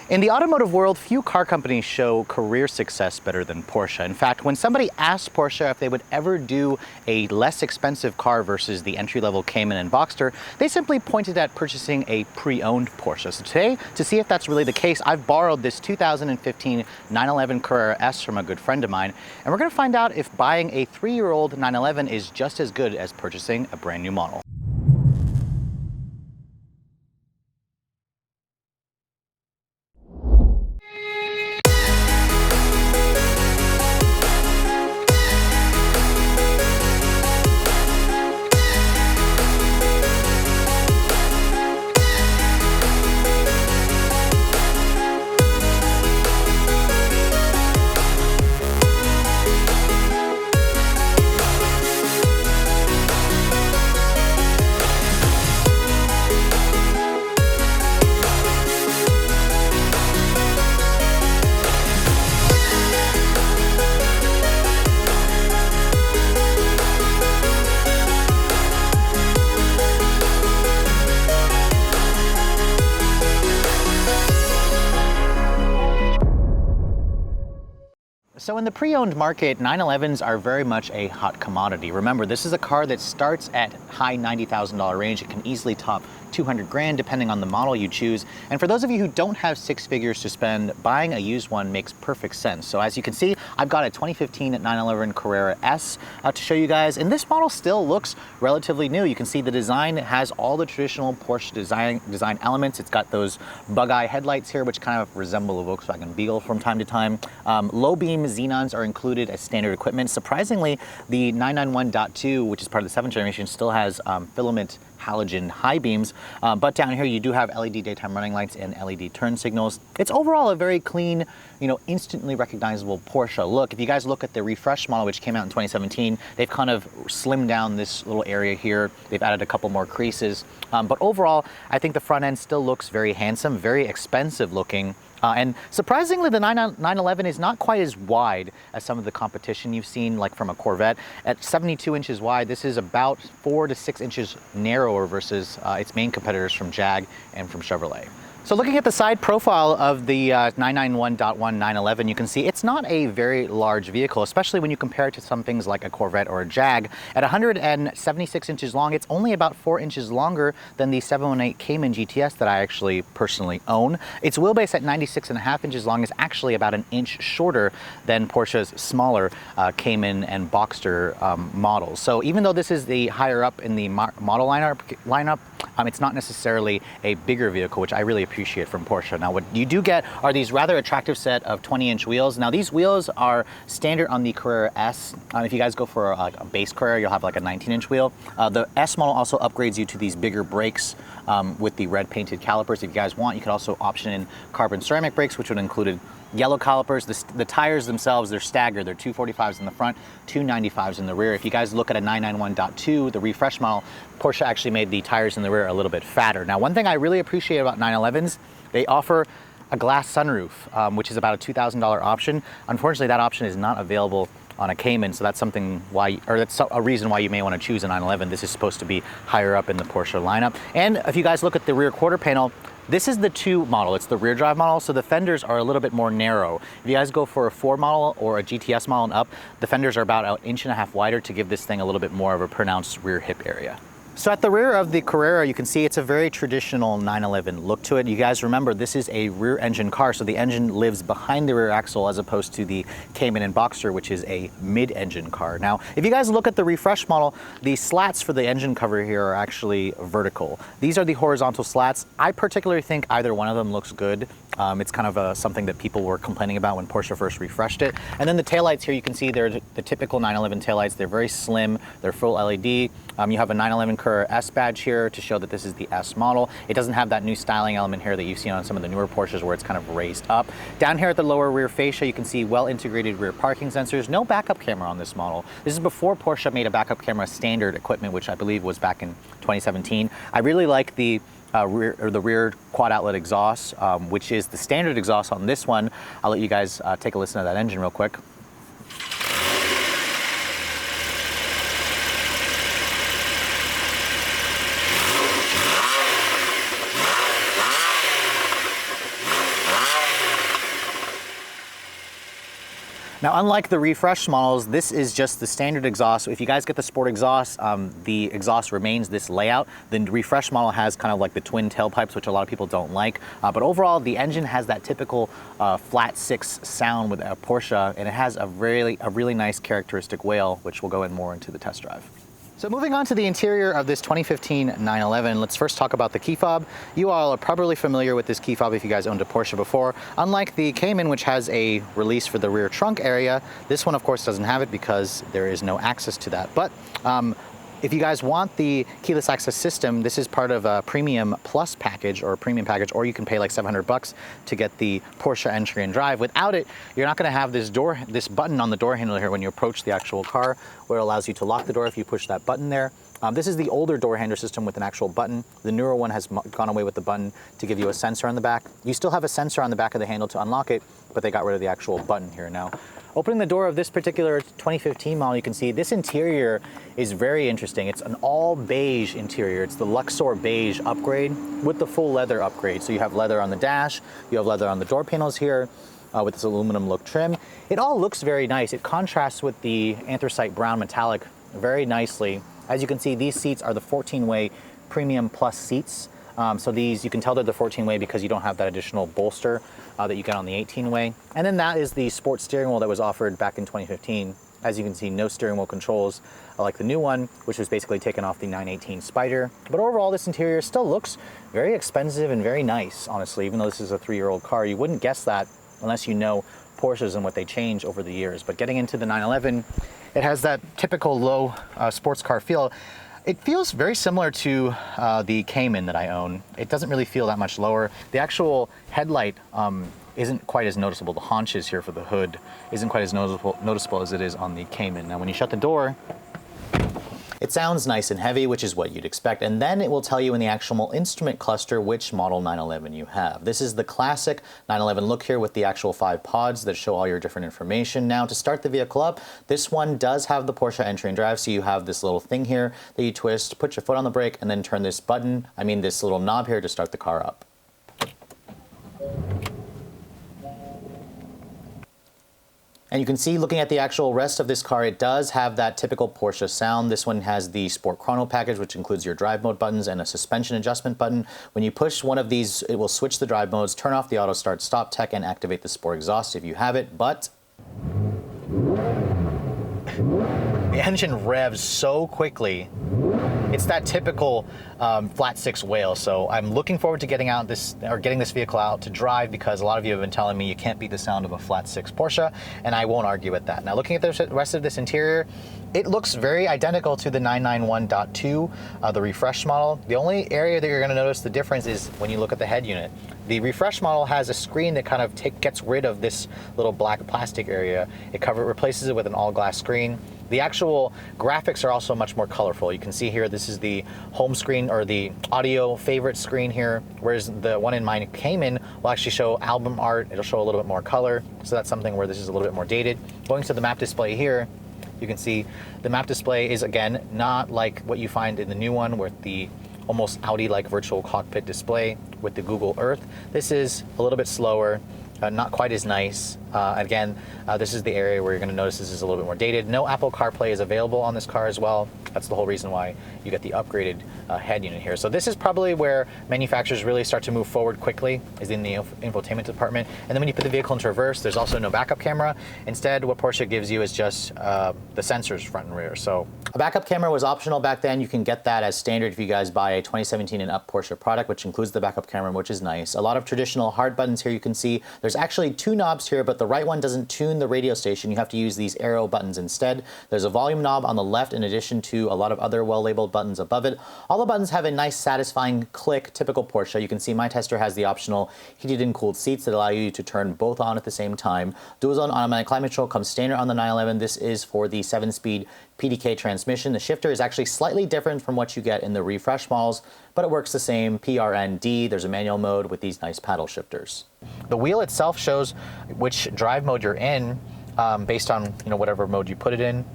In the automotive world, few car companies show career success better than Porsche. In fact, when somebody asked Porsche if they would ever do a less expensive car versus the entry-level Cayman and Boxster, they simply pointed at purchasing a pre-owned Porsche. So today, to see if that's really the case, I've borrowed this 2015 911 Carrera S from a good friend of mine, and we're going to find out if buying a 3-year-old 911 is just as good as purchasing a brand new model. So in the pre-owned market, 911s are very much a hot commodity. Remember, this is a car that starts at high $90,000 range. It can easily top 200 grand depending on the model you choose. And for those of you who don't have 6 figures to spend, buying a used one makes perfect sense. So as you can see, I've got a 2015 911 Carrera S to show you guys, and this model still looks relatively new. You can see the design has all the traditional Porsche design elements. It's got those bug-eye headlights here, which kind of resemble a Volkswagen Beetle from time to time. Low beam xenons are included as standard equipment. Surprisingly, the 991.2, which is part of the 7th generation, still has filament halogen high beams, but down here you do have LED daytime running lights and LED turn signals. It's overall a very clean, instantly recognizable Porsche look. If you guys look at the refresh model, which came out in 2017, they've kind of slimmed down this little area here. They've added a couple more creases, but overall, I think the front end still looks very handsome, very expensive looking. And surprisingly, the 911 is not quite as wide as some of the competition you've seen, like from a Corvette. At 72 inches wide, this is about 4 to 6 inches narrower versus its main competitors from Jag and from Chevrolet. So looking at the side profile of the 991.1 911, you can see it's not a very large vehicle, especially when you compare it to some things like a Corvette or a Jag. At 176 inches long, it's only about 4 inches longer than the 718 Cayman GTS that I actually personally own. Its wheelbase at 96.5 inches long is actually about an inch shorter than Porsche's smaller Cayman and Boxster models. So even though this is the higher up in the model lineup, it's not necessarily a bigger vehicle, which I really appreciate from Porsche. Now, what you do get are these rather attractive set of 20-inch wheels. Now, these wheels are standard on the Carrera S. If you guys go for a base Carrera, you'll have like a 19-inch wheel. The S model also upgrades you to these bigger brakes with the red painted calipers. If you guys want, you could also option in carbon ceramic brakes, which would include yellow calipers. The tires themselves, they're staggered. They're 245s in the front, 295s in the rear. If you guys look at a 991.2, the refresh model, Porsche actually made the tires in the rear a little bit fatter. Now, one thing I really appreciate about 911s, they offer a glass sunroof, which is about a $2,000 option. Unfortunately, that option is not available on a Cayman, so that's that's a reason why you may want to choose a 911. This is supposed to be higher up in the Porsche lineup. And if you guys look at the rear quarter panel, this is the 2 model. It's the rear drive model, so the fenders are a little bit more narrow. If you guys go for a 4 model or a GTS model and up, the fenders are about an 1.5 inches wider to give this thing a little bit more of a pronounced rear hip area. So at the rear of the Carrera, you can see it's a very traditional 911 look to it. You guys remember, this is a rear engine car, so the engine lives behind the rear axle as opposed to the Cayman and Boxster, which is a mid-engine car. Now, if you guys look at the refresh model, the slats for the engine cover here are actually vertical. These are the horizontal slats. I particularly think either one of them looks good. It's kind of something that people were complaining about when Porsche first refreshed it. And then the taillights here, you can see they're the typical 911 taillights. They're very slim, they're full LED. You have a 911 Carrera S badge here to show that this is the S model. It doesn't have that new styling element here that you've seen on some of the newer Porsches where it's kind of raised up. Down here at the lower rear fascia, you can see well-integrated rear parking sensors. No backup camera on this model. This is before Porsche made a backup camera standard equipment, which I believe was back in 2017. I really like the rear quad outlet exhaust, which is the standard exhaust on this one. I'll let you guys take a listen to that engine real quick. Now, unlike the refresh models, this is just the standard exhaust. So if you guys get the sport exhaust, the exhaust remains this layout. The refresh model has kind of like the twin tailpipes, which a lot of people don't like. But overall, the engine has that typical flat six sound with a Porsche, and it has a really nice characteristic whale, which we'll go in more into the test drive. So moving on to the interior of this 2015 911, let's first talk about the key fob. You all are probably familiar with this key fob if you guys owned a Porsche before. Unlike the Cayman, which has a release for the rear trunk area, this one of course doesn't have it because there is no access to that. But if you guys want the keyless access system, this is part of a premium plus package or premium package, or you can pay like $700 to get the Porsche entry and drive. Without it, you're not gonna have this button on the door handle here when you approach the actual car, where it allows you to lock the door if you push that button there. This is the older door handle system with an actual button. The newer one has gone away with the button to give you a sensor on the back. You still have a sensor on the back of the handle to unlock it, but they got rid of the actual button here now. Opening the door of this particular 2015 model, you can see this interior is very interesting. It's an all beige interior. It's the Luxor beige upgrade with the full leather upgrade. So you have leather on the dash, you have leather on the door panels here with this aluminum look trim. It all looks very nice. It contrasts with the anthracite brown metallic very nicely. As you can see, these seats are the 14-way premium plus seats. So these, you can tell they're the 14-way because you don't have that additional bolster that you get on the 18-way. And then that is the sports steering wheel that was offered back in 2015. As you can see, no steering wheel controls like the new one, which was basically taken off the 918 Spider. But overall, this interior still looks very expensive and very nice, honestly. Even though this is a 3-year-old car, you wouldn't guess that unless you know Porsches and what they change over the years. But getting into the 911, it has that typical low sports car feel. It feels very similar to the Cayman that I own. It doesn't really feel that much lower. The actual headlight isn't quite as noticeable. The haunches here for the hood isn't quite as noticeable as it is on the Cayman. Now when you shut the door, it sounds nice and heavy, which is what you'd expect, and then it will tell you in the actual instrument cluster which model 911 you have. This is the classic 911 look here with the actual 5 pods that show all your different information. Now to start the vehicle up, this one does have the Porsche entry and drive, so you have this little thing here that you twist, put your foot on the brake, and then turn this this little knob here to start the car up. And you can see, looking at the actual rest of this car, it does have that typical Porsche sound. This one has the Sport Chrono package, which includes your drive mode buttons and a suspension adjustment button. When you push one of these, it will switch the drive modes, turn off the auto start stop tech, and activate the Sport exhaust if you have it. But the engine revs so quickly. It's that typical flat six whale. So I'm looking forward to getting this vehicle out to drive, because a lot of you have been telling me you can't beat the sound of a flat six Porsche, and I won't argue with that. Now looking at the rest of this interior, it looks very identical to the 991.2, the refresh model. The only area that you're going to notice the difference is when you look at the head unit. The refresh model has a screen that kind of gets rid of this little black plastic area. It replaces it with an all-glass screen. The actual graphics are also much more colorful. You can see here, this is the home screen or the audio favorite screen here, whereas the one in my Cayman will actually show album art. It'll show a little bit more color. So that's something where this is a little bit more dated. Going to the map display here, you can see the map display is, again, not like what you find in the new one with the almost Audi-like virtual cockpit display with the Google Earth. This is a little bit slower, not quite as nice. Again, this is the area where you're going to notice this is a little bit more dated. No Apple CarPlay is available on this car as well. That's the whole reason why you get the upgraded head unit here. So this is probably where manufacturers really start to move forward quickly, is in the infotainment department. And then when you put the vehicle into reverse, there's also no backup camera. Instead, what Porsche gives you is just the sensors front and rear. So a backup camera was optional back then. You can get that as standard if you guys buy a 2017 and up Porsche product, which includes the backup camera, which is nice. A lot of traditional hard buttons here you can see. There's actually 2 knobs here, but the right one doesn't tune the radio station. You have to use these arrow buttons instead. There's a volume knob on the left in addition to a lot of other well-labeled buttons above it. All the buttons have a nice satisfying click, typical Porsche. You can see my tester has the optional heated and cooled seats that allow you to turn both on at the same time. Dual zone automatic climate control comes standard on the 911. This is for the 7-speed PDK transmission. The shifter is actually slightly different from what you get in the refresh models, but it works the same. PRND, there's a manual mode with these nice paddle shifters. The wheel itself shows which drive mode you're in based on whatever mode you put it in.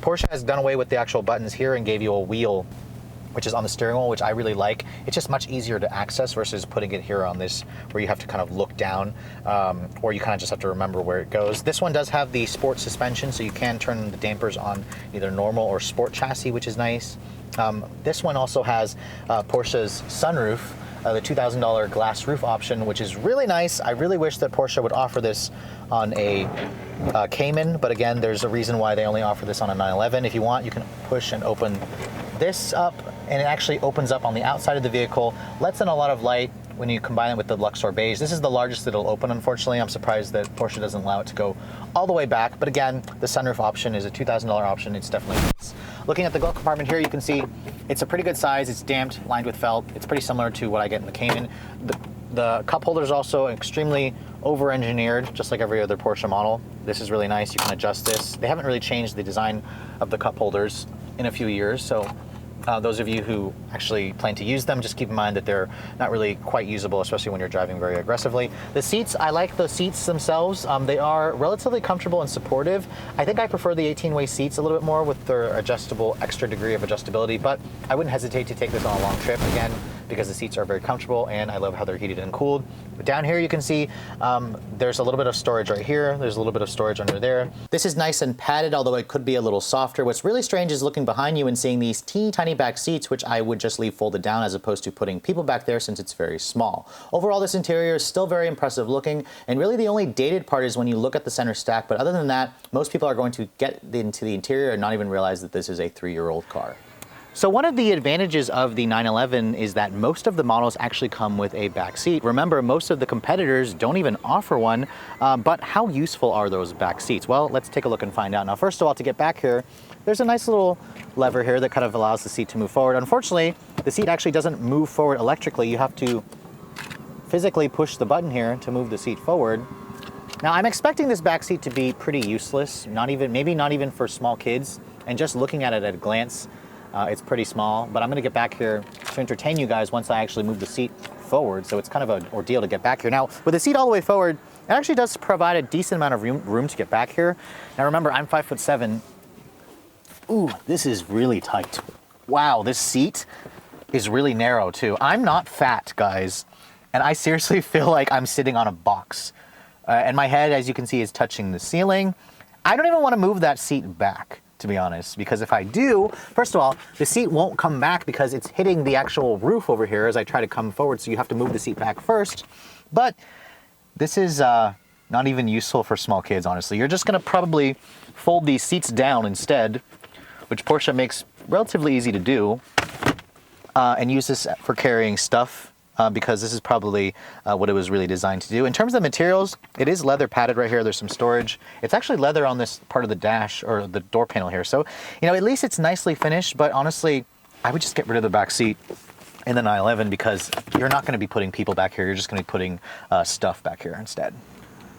Porsche has done away with the actual buttons here and gave you a wheel which is on the steering wheel, which I really like. It's just much easier to access versus putting it here on this, where you have to kind of look down, or you kind of just have to remember where it goes. This one does have the sport suspension, so you can turn the dampers on either normal or sport chassis, which is nice. This one also has Porsche's sunroof, the $2,000 glass roof option, which is really nice. I really wish that Porsche would offer this on a Cayman, but again, there's a reason why they only offer this on a 911. If you want, you can push and open this up, and it actually opens up on the outside of the vehicle, lets in a lot of light when you combine it with the Luxor beige. This is the largest it'll open, unfortunately. I'm surprised that Porsche doesn't allow it to go all the way back, but again, the sunroof option is a $2,000 option. It's definitely nice. Looking at the glove compartment here, you can see it's a pretty good size. It's damped, lined with felt. It's pretty similar to what I get in the Cayman. The cup holder is also extremely over-engineered, just like every other Porsche model. This is really nice. You can adjust this. They haven't really changed the design of the cup holders in a few years, so those of you who actually plan to use them, just keep in mind that they're not really quite usable, especially when you're driving very aggressively. The seats, I like the seats themselves. They are relatively comfortable and supportive. I think I prefer the 18-way seats a little bit more with their adjustable, extra degree of adjustability, but I wouldn't hesitate to take this on a long trip, again, because the seats are very comfortable and I love how they're heated and cooled. But down here you can see there's a little bit of storage right here. There's a little bit of storage under there. This is nice and padded, although it could be a little softer. What's really strange is looking behind you and seeing these teeny tiny back seats, which I would just leave folded down as opposed to putting people back there since it's very small. Overall, this interior is still very impressive looking, and really the only dated part is when you look at the center stack, but other than that, most people are going to get into the interior and not even realize that this is a 3-year-old car. So one of the advantages of the 911 is that most of the models actually come with a back seat. Remember, most of the competitors don't even offer one, but how useful are those back seats? Well, let's take a look and find out. Now, first of all, to get back here, there's a nice little lever here that kind of allows the seat to move forward. Unfortunately, the seat actually doesn't move forward electrically. You have to physically push the button here to move the seat forward. Now, I'm expecting this back seat to be pretty useless, maybe not even for small kids, and just looking at it at a glance, it's pretty small, but I'm gonna get back here to entertain you guys once I actually move the seat forward, so it's kind of an ordeal to get back here. Now, with the seat all the way forward, it actually does provide a decent amount of room to get back here. Now remember, I'm 5'7". Ooh, this is really tight. Wow, this seat is really narrow too. I'm not fat, guys, and I seriously feel like I'm sitting on a box. And my head, as you can see, is touching the ceiling. I don't even wanna move that seat back, to be honest, because if I do, first of all, the seat won't come back because it's hitting the actual roof over here as I try to come forward, so you have to move the seat back first. But this is not even useful for small kids, honestly. You're just gonna probably fold these seats down instead, which Porsche makes relatively easy to do, and use this for carrying stuff, because this is probably what it was really designed to do. In terms of materials, it is leather padded right here. There's some storage. It's actually leather on this part of the dash or the door panel here. So, you know, at least it's nicely finished, but honestly, I would just get rid of the back seat in the 911 because you're not gonna be putting people back here. You're just gonna be putting stuff back here instead.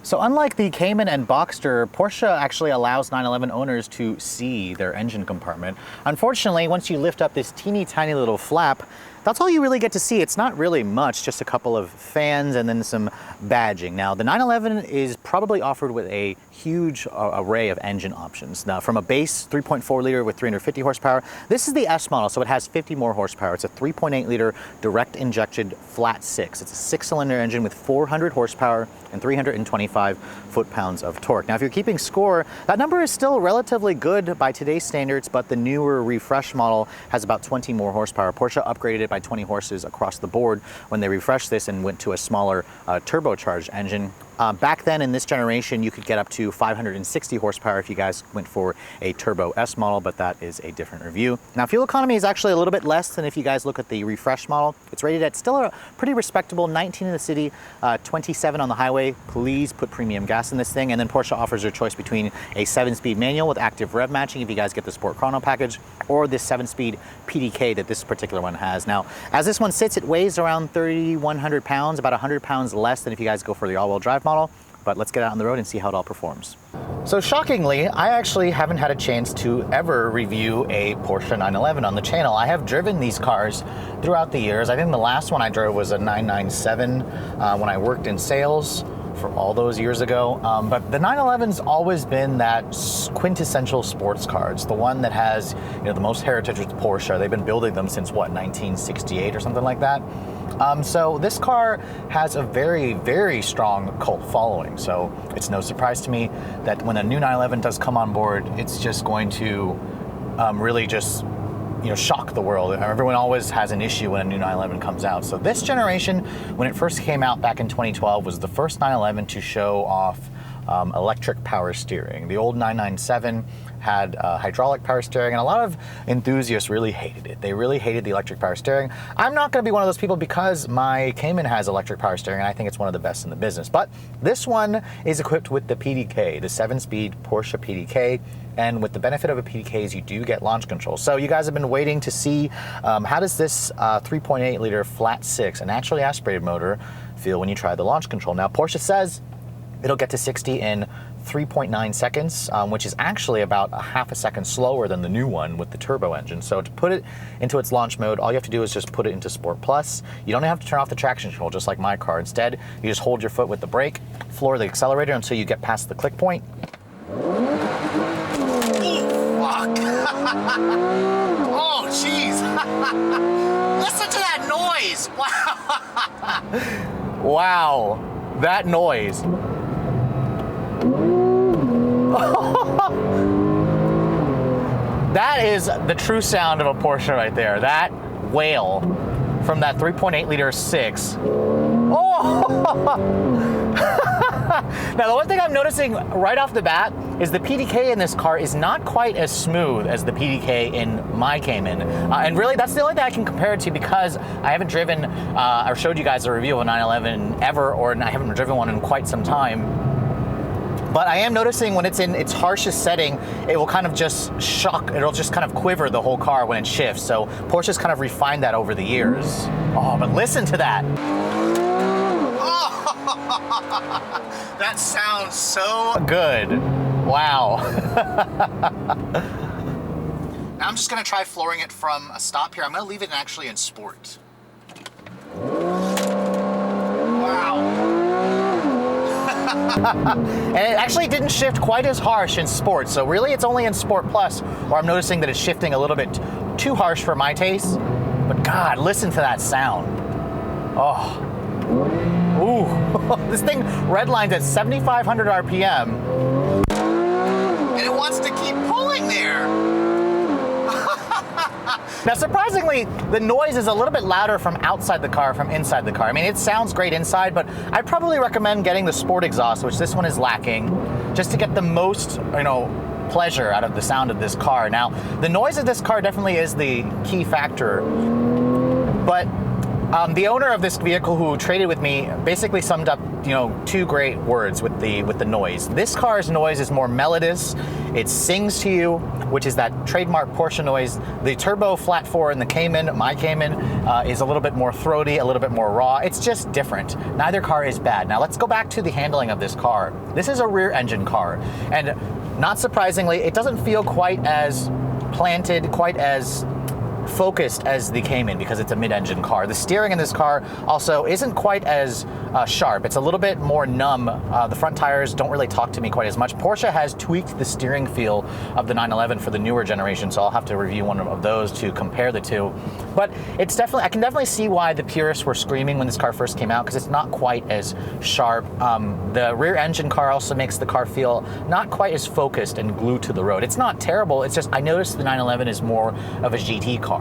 So unlike the Cayman and Boxster, Porsche actually allows 911 owners to see their engine compartment. Unfortunately, once you lift up this teeny tiny little flap, that's all you really get to see. It's not really much, just a couple of fans and then some badging. Now, the 911 is probably offered with a huge array of engine options. Now, from a base 3.4 liter with 350 horsepower, this is the S model, so it has 50 more horsepower. It's a 3.8 liter direct injected flat six. It's a 6-cylinder engine with 400 horsepower and 325 foot-pounds of torque. Now, if you're keeping score, that number is still relatively good by today's standards, but the newer refresh model has about 20 more horsepower. Porsche upgraded it by 20 horses across the board when they refreshed this and went to a smaller turbocharged engine. Back then in this generation, you could get up to 560 horsepower if you guys went for a Turbo S model, but that is a different review. Now, fuel economy is actually a little bit less than if you guys look at the refresh model. It's rated at still a pretty respectable 19 in the city, 27 on the highway. Please put premium gas in this thing. And then Porsche offers your choice between a 7-speed manual with active rev matching if you guys get the Sport Chrono package, or this 7-speed PDK that this particular one has. Now, as this one sits, it weighs around 3,100 pounds, about 100 pounds less than if you guys go for the all-wheel drive model, but let's get out on the road and see how it all performs. So shockingly, I actually haven't had a chance to ever review a Porsche 911 on the channel. I have driven these cars throughout the years. I think the last one I drove was a 997 when I worked in sales for all those years ago. But the 911's always been that quintessential sports car. It's the one that has, the most heritage with Porsche. They've been building them since, what, 1968 or something like that? So this car has a very, very strong cult following. So it's no surprise to me that when a new 911 does come on board, it's just going to really just shock the world. Everyone always has an issue when a new 911 comes out. So this generation, when it first came out back in 2012, was the first 911 to show off electric power steering. The old 997 had hydraulic power steering, and a lot of enthusiasts really hated it. They really hated the electric power steering. I'm not going to be one of those people because my Cayman has electric power steering, and I think it's one of the best in the business. But this one is equipped with the PDK, the 7-speed Porsche PDK, and with the benefit of a PDK is you do get launch control. So you guys have been waiting to see how does this 3.8 liter flat 6, a naturally aspirated motor, feel when you try the launch control. Now Porsche says it'll get to 60 in 3.9 seconds, which is actually about a half a second slower than the new one with the turbo engine. So to put it into its launch mode, all you have to do is just put it into Sport Plus. You don't have to turn off the traction control, just like my car. Instead, you just hold your foot with the brake, floor the accelerator until you get past the click point. Oh, jeez. Listen to that noise. Wow. Wow. That noise. That is the true sound of a Porsche right there. That wail from that 3.8 liter 6. Oh! Now, the one thing I'm noticing right off the bat is the PDK in this car is not quite as smooth as the PDK in my Cayman. And really, that's the only thing I can compare it to because I haven't driven or showed you guys a review of a 911 ever, or I haven't driven one in quite some time. But I am noticing when it's in its harshest setting, it will kind of just shock, it'll just kind of quiver the whole car when it shifts. So Porsche's kind of refined that over the years. Oh, but listen to that. That sounds so good. Wow. Now I'm just gonna try flooring it from a stop here. I'm gonna leave it actually in sport. Wow. And it actually didn't shift quite as harsh in sport. So really it's only in Sport Plus where I'm noticing that it's shifting a little bit too harsh for my taste. But God, listen to that sound. Oh. Ooh, this thing redlines at 7,500 RPM. And it wants to keep pulling there. Now, surprisingly, the noise is a little bit louder from outside the car, from inside the car. I mean, it sounds great inside, but I'd probably recommend getting the sport exhaust, which this one is lacking, just to get the most, pleasure out of the sound of this car. Now, the noise of this car definitely is the key factor, but the owner of this vehicle who traded with me basically summed up, two great words with the noise. This car's noise is more melodious. It sings to you, which is that trademark Porsche noise. The turbo flat 4 in the Cayman, my Cayman, is a little bit more throaty, a little bit more raw. It's just different. Neither car is bad. Now let's go back to the handling of this car. This is a rear engine car, and not surprisingly, it doesn't feel quite as planted, quite as focused as the Cayman because it's a mid-engine car. The steering in this car also isn't quite as sharp. It's a little bit more numb. The front tires don't really talk to me quite as much. Porsche has tweaked the steering feel of the 911 for the newer generation, so I'll have to review one of those to compare the two. But it's definitely, I can definitely see why the purists were screaming when this car first came out because it's not quite as sharp. The rear engine car also makes the car feel not quite as focused and glued to the road. It's not terrible. It's just I noticed the 911 is more of a GT car.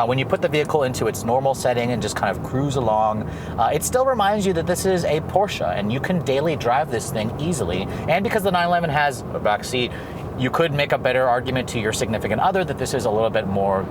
When you put the vehicle into its normal setting and just kind of cruise along, it still reminds you that this is a Porsche and you can daily drive this thing easily. And because the 911 has a back seat, you could make a better argument to your significant other that this is a little bit more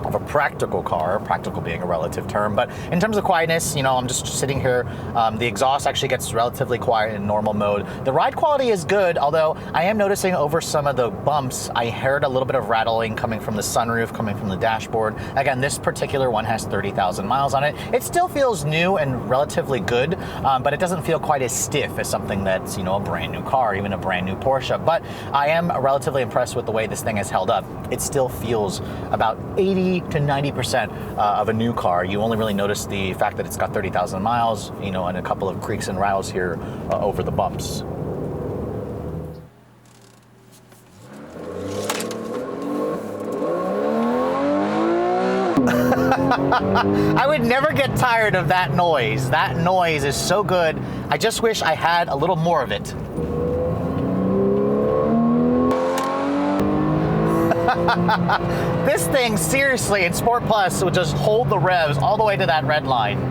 of a practical car, practical being a relative term. But in terms of quietness, I'm just sitting here. The exhaust actually gets relatively quiet in normal mode. The ride quality is good, although I am noticing over some of the bumps, I heard a little bit of rattling coming from the sunroof, coming from the dashboard. Again, this particular one has 30,000 miles on it. It still feels new and relatively good, but it doesn't feel quite as stiff as something that's, a brand new car, even a brand new Porsche. But I am relatively impressed with the way this thing has held up. It still feels about 80 to 90% of a new car. You only really notice the fact that it's got 30,000 miles, you know, and a couple of creaks and rattles here over the bumps. I would never get tired of that noise. That noise is so good. I just wish I had a little more of it. This thing, seriously, in Sport Plus would just hold the revs all the way to that red line.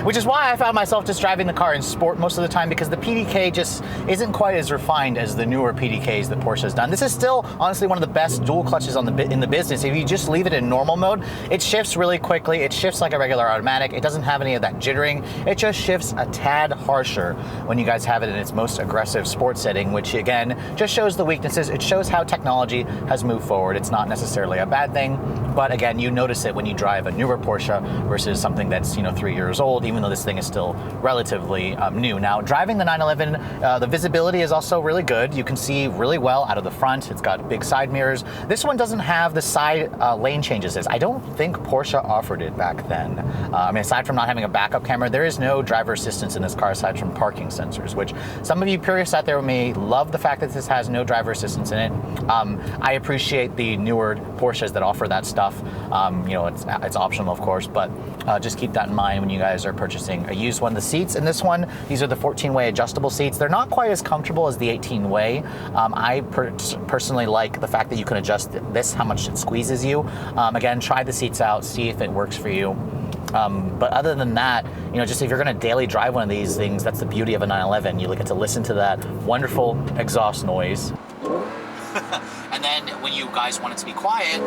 Which is why I found myself just driving the car in sport most of the time, because the PDK just isn't quite as refined as the newer PDKs that Porsche has done. This is still honestly one of the best dual clutches in the business. If you just leave it in normal mode, it shifts really quickly. It shifts like a regular automatic. It doesn't have any of that jittering. It just shifts a tad harsher when you guys have it in its most aggressive sports setting, which again just shows the weaknesses. It shows how technology has moved forward. It's not necessarily a bad thing, but again, you notice it when you drive a newer Porsche versus something that's, you know, 3 years old, even though this thing is still relatively new. Now, driving the 911, the visibility is also really good. You can see really well out of the front. It's got big side mirrors. This one doesn't have the side lane changes. I don't think Porsche offered it back then. I mean, aside from not having a backup camera, there is no driver assistance in this car aside from parking sensors, which some of you purists out there may love the fact that this has no driver assistance in it. I appreciate the newer Porsches that offer that stuff. You know, it's optional, of course, but just keep that in mind when you guys are purchasing a used one. The seats in this one, these are the 14-way adjustable seats. They're not quite as comfortable as the 18-way. I personally like the fact that you can adjust this, how much it squeezes you. Again, try the seats out, see if it works for you. But other than that, you know, just if you're going to daily drive one of these things, that's the beauty of a 911. You get to listen to that wonderful exhaust noise. And then when you guys want it to be quiet,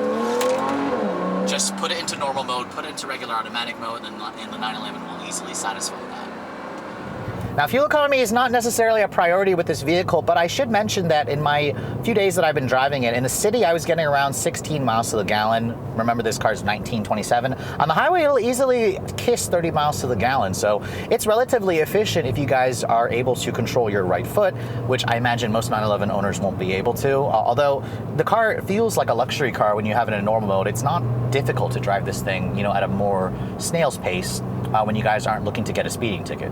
just put it into normal mode, put it into regular automatic mode, and the 911 will easily satisfy that. Now, fuel economy is not necessarily a priority with this vehicle, but I should mention that in my few days that I've been driving it, in the city I was getting around 16 miles to the gallon. Remember, this car's 1927. On the highway, it'll easily kiss 30 miles to the gallon, so it's relatively efficient if you guys are able to control your right foot, which I imagine most 911 owners won't be able to. Although the car feels like a luxury car when you have it in normal mode, it's not difficult to drive this thing, you know, at a more snail's pace when you guys aren't looking to get a speeding ticket.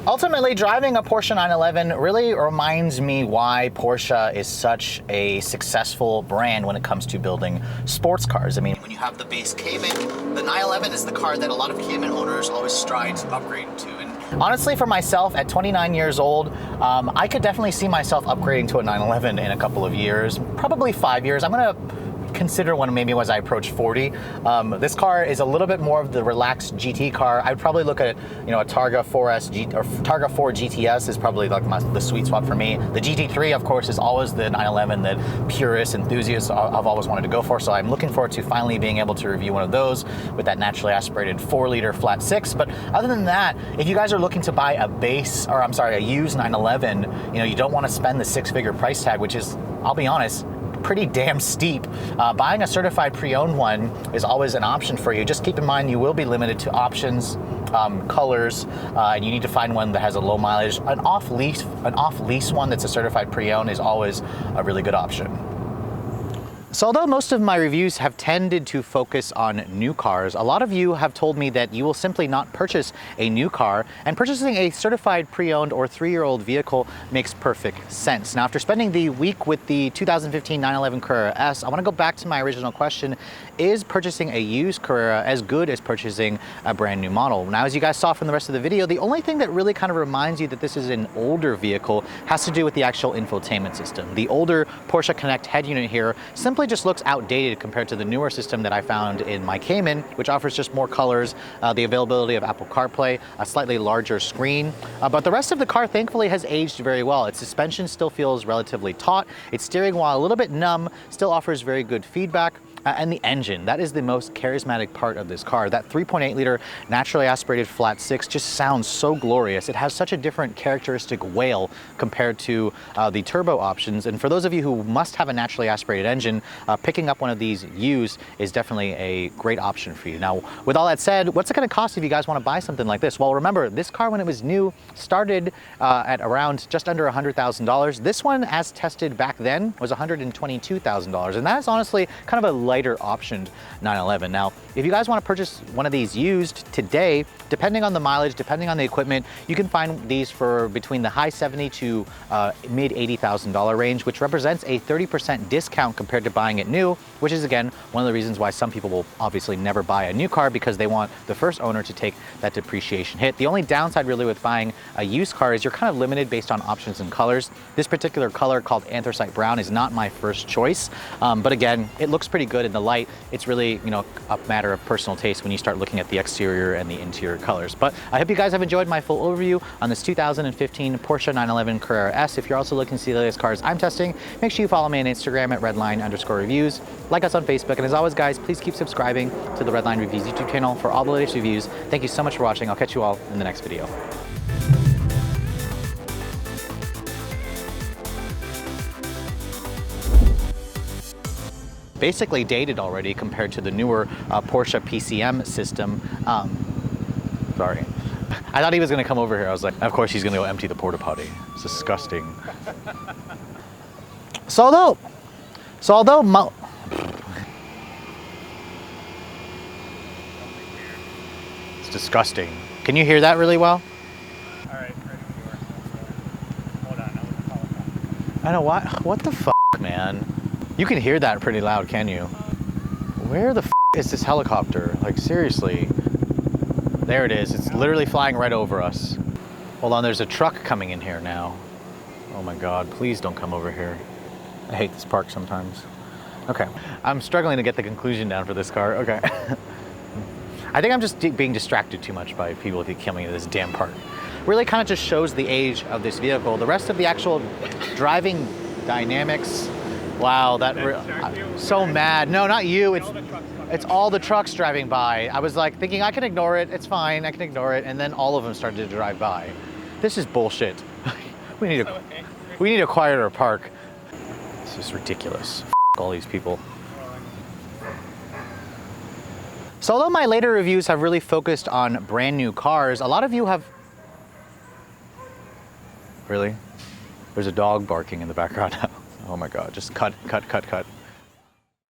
Ultimately, driving a Porsche 911 really reminds me why Porsche is such a successful brand when it comes to building sports cars. I mean, when you have the base Cayman, the 911 is the car that a lot of Cayman owners always strive to upgrade to. And honestly, for myself, at 29 years old, I could definitely see myself upgrading to a 911 in a couple of years, probably 5 years. I'm gonna consider one maybe as I approach 40. This car is a little bit more of the relaxed GT car. I would probably look at, you know, a Targa 4S or Targa 4 GTS is probably like the sweet spot for me. The GT3, of course, is always the 911 that purists, enthusiasts have always wanted to go for. So I'm looking forward to finally being able to review one of those with that naturally aspirated 4-liter flat six. But other than that, if you guys are looking to buy a used 911, you know, you don't want to spend the 6-figure price tag, which is, I'll be honest, pretty damn steep. Buying a certified pre-owned one is always an option for you. Just keep in mind you will be limited to options, colors, and you need to find one that has a low mileage. An off-lease one that's a certified pre-owned is always a really good option. So although most of my reviews have tended to focus on new cars, a lot of you have told me that you will simply not purchase a new car, and purchasing a certified pre-owned or 3-year-old vehicle makes perfect sense. Now, after spending the week with the 2015 911 Carrera S, I want to go back to my original question: is purchasing a used Carrera as good as purchasing a brand new model? Now, as you guys saw from the rest of the video, the only thing that really kind of reminds you that this is an older vehicle has to do with the actual infotainment system. The older Porsche Connect head unit here simply just looks outdated compared to the newer system that I found in my Cayman, which offers just more colors, the availability of Apple CarPlay, a slightly larger screen. But the rest of the car thankfully has aged very well. Its suspension still feels relatively taut. Its steering, while a little bit numb, still offers very good feedback. And the engine, that is the most charismatic part of this car. That 3.8 liter naturally aspirated flat six just sounds so glorious. It has such a different characteristic wail compared to the turbo options. And for those of you who must have a naturally aspirated engine, picking up one of these used is definitely a great option for you. Now, with all that said, what's it gonna cost if you guys wanna buy something like this? Well, remember, this car when it was new started at around just under $100,000. This one, as tested back then, was $122,000. And that is honestly kind of a lighter optioned 911. Now, if you guys want to purchase one of these used today, depending on the mileage, depending on the equipment, you can find these for between the high $70,000 to mid $80,000 range, which represents a 30% discount compared to buying it new, which is again one of the reasons why some people will obviously never buy a new car, because they want the first owner to take that depreciation hit. The only downside really with buying a used car is you're kind of limited based on options and colors. This particular color called anthracite brown is not my first choice, but again, it looks pretty good in the light. It's really, you know, a matter of personal taste when you start looking at the exterior and the interior colors. But I hope you guys have enjoyed my full overview on this 2015 Porsche 911 Carrera S. If you're also looking to see the latest cars I'm testing, make sure you follow me on Instagram at redline_reviews. Like us on Facebook, and as always guys, please keep subscribing to the Redline Reviews YouTube channel for all the latest reviews. Thank you so much for watching. I'll catch you all in the next video. Basically dated already compared to the newer Porsche PCM system. Sorry. I thought he was gonna come over here. I was like, of course he's gonna go empty the porta potty. It's disgusting. So although it's disgusting. Can you hear that really well? All right, ready when you are. Hold on, I want to call it back. I know what the fuck, man. You can hear that pretty loud, can you? Where the f is this helicopter? Like, seriously. There it is. It's literally flying right over us. Hold on, there's a truck coming in here now. Oh my God, please don't come over here. I hate this park sometimes. Okay, I'm struggling to get the conclusion down for this car. Okay. I think I'm just being distracted too much by people if you kill me in this damn park. Really kind of just shows the age of this vehicle. The rest of the actual driving dynamics, wow, I'm so mad. No, not you. It's all the trucks driving by. I was like thinking I can ignore it. It's fine. I can ignore it. And then all of them started to drive by. This is bullshit. we need a quieter park. This is ridiculous. F all these people. So although my later reviews have really focused on brand new cars, a lot of you have... Really? There's a dog barking in the background now. Oh my God, just cut.